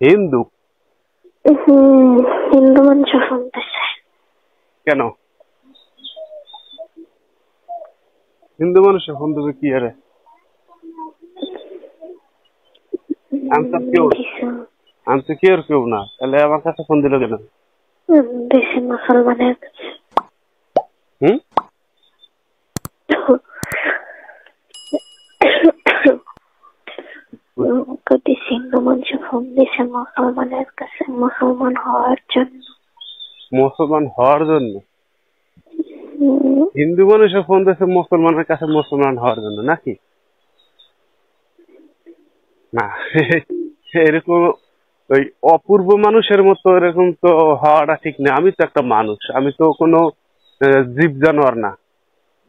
হিন্দু হিন্দু মানুষ ফোন দিছে। কেন হিন্দু মানুষের ফোন দেবে কি আরে? আমি তো কেউ না, তাহলে আমার কাছে ফোন দিল কেন? দেশে মুসলমানের কাছে। হিন্দু মানুষ ফোন দিছে মুসলমানের কাছে, মুসলমান হওয়ার জন্য। মুসলমান হওয়ার জন্য? হিন্দু মানুষের ফোন দিয়েছে মুসলমানের কাছে মুসলমান হওয়ার জন্য নাকি? না এরকম ওই অপূর্ব মানুষের মতো এরকম তো হওয়াটা ঠিক না। আমি তো একটা মানুষ, আমি তো কোনো জীব জানোয়ার না,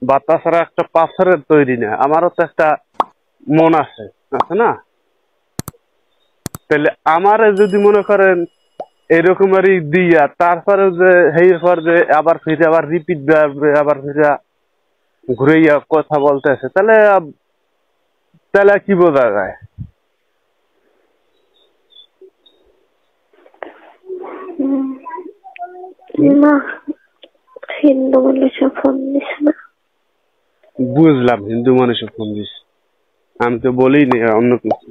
বা তাছাড়া একটা পাথরের তৈরি না। আমারও তো একটা মন আছে, আছে না? তাহলে আমারে যদি মনে করেন এরকমই দিয়া তারপরে যে যে আবার ফিরে আবার রিপিট আবার ফিরে ঘুরে কথা বলতেছে, তাহলে তাহলে কি বোঝা যায়? না, হিন্দু মানুষের ফোন দিছে না। বুঝলাম, হিন্দু মানুষের ফোন দিস, আমি তো বলিনি অন্য কিছু।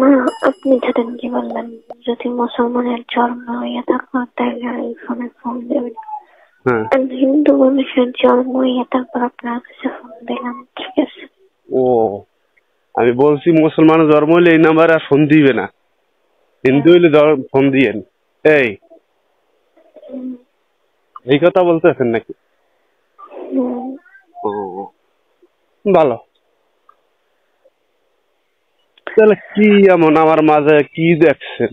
না, আপনি ধরেন কি বললেন, যদি মুসলমানের জন্ম হইয়া থাকো তাহলে এই ফোনে ফোন দেবেন। হিন্দু মানুষের জন্ম হইয়া তারপর আপনার কাছে ফোন দিলাম, ঠিক আছে? ও, আমি বলছি মুসলমানের জন্ম হইলে এই নাম্বার আর ফোন দিবে না, হিন্দু হইলে ফোন দিয়েন। এই কথা বলতেছেন নাকি? ভালো। তাহলে কি এমন আমার মাঝে কি দেখছেন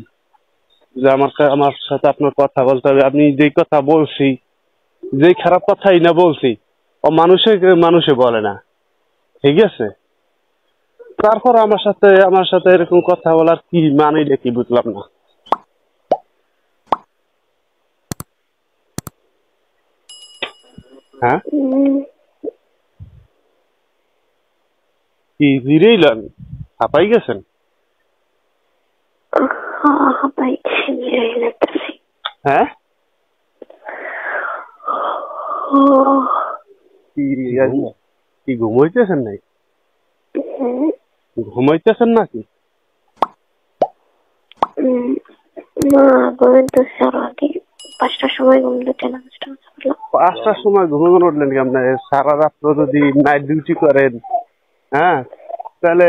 যে আমার সাথে আপনার কথা বলতে হবে? আপনি যেই কথা বলছি, যেই খারাপ কথাই না বলছি, ও মানুষে বলে না, ঠিক আছে? তারপর আমার সাথে এরকম কথা বলার কি মানে কি বুঝলাম না। হ্যাঁ, কি জিরেইলেন? হাঁপাই গেছেন? হ্যাঁ, কি ঘুমাইতেছেন নাই? ঘুমাইতেছেন নাকি? না, আগে 5টার সময় ঘুম দিতে না। 5টার সময় ঘুমানো উঠলেন কি? আপনি সারা রাত্র যদি নাইট ডিউটি করেন, হ্যাঁ, তাহলে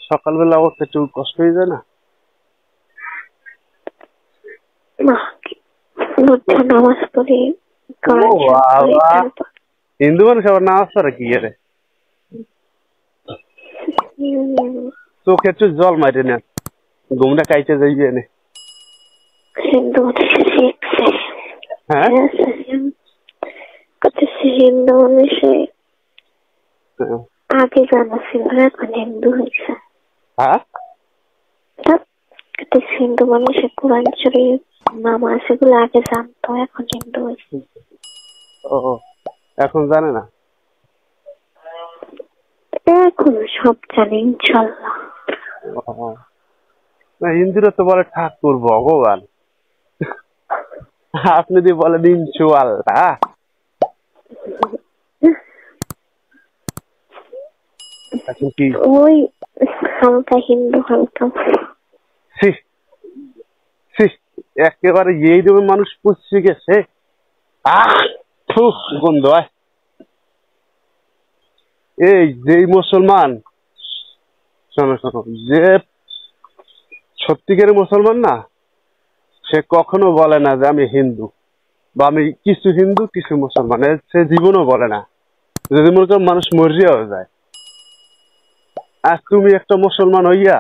সকালবেলা উঠতে একটু কষ্ট হয়ে যায় না? নামাজ পড়ি। হিন্দু মানুষ আবার নামাজ পড়ে কি আরে? চোখে একটু জল মারে না, ঘুমটা কাইতে যাইবে না। হিন্দু মানুষে শিখছে। হ্যাঁ, হিন্দু মানুষে আগে জানা ছিল, এখন হিন্দু হয়েছে। হ্যাঁ, হিন্দু মানুষের কোরআন শরীফ নামাজ এগুলো আগে জানতো, এখন হিন্দু হয়েছে। ও, এখন জানে না? এখন সব জানে ইনশাল্লাহ। হিন্দুরা তো বলে ঠাকুর ভগবান, আপনি যদি বলেন ইনশাআল্লাহ। এখন কি ওই হালকা হিন্দু হালকা একেবারে এই রকম মানুষ পুষছে গেছে। গন্ধ হয়। এই যে মুসলমান, শোনো শোনো, যে সত্যিকারের মুসলমান না, সে কখনো বলে না যে আমি হিন্দু বা আমি কিছু হিন্দু কিছু মুসলমান, সে জীবনও বলে না। যদি মনে করো মানুষ মরিয়াও যায়। আর তুমি একটা মুসলমান হইয়া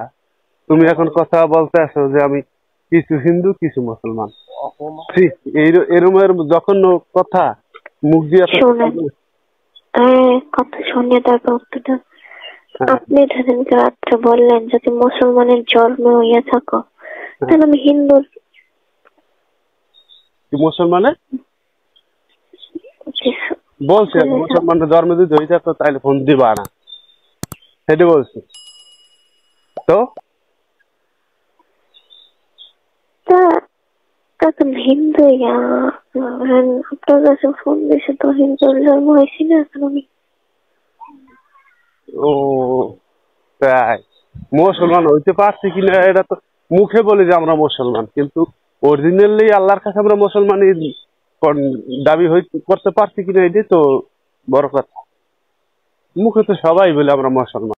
তুমি এখন কথা বলতে আসো যে আমি কিছু হিন্দু কিছু মুসলমান। এরকম যখন কথা মুখ দিয়ে কথা শুনে তারপর উত্তরটা আপনি ধরেন রাত্রে বললেন যদি মুসলমানের জন্ম হইয়া থাকো তাহলে আমি হিন্দু। মুসলমানের বলছি মুসলমানের জন্ম যদি হয়ে থাকতো তাহলে ফোন দিবা না, সেটা বলছি। তো তা এখন হিন্দু আপনার কাছে ফোন দিয়েছে তো হিন্দুর জন্ম হয়েছি না এখন আমি। ও তাই মুসলমান হইতে পারছি কিনা এটা তো মুখে বলি যে আমরা মুসলমান, কিন্তু অরিজিনালি আল্লাহর কাছে আমরা মুসলমান দাবি করতে পারছি কিনা এটাই তো বড় কথা। মুখে তো সবাই বলে আমরা মুসলমান।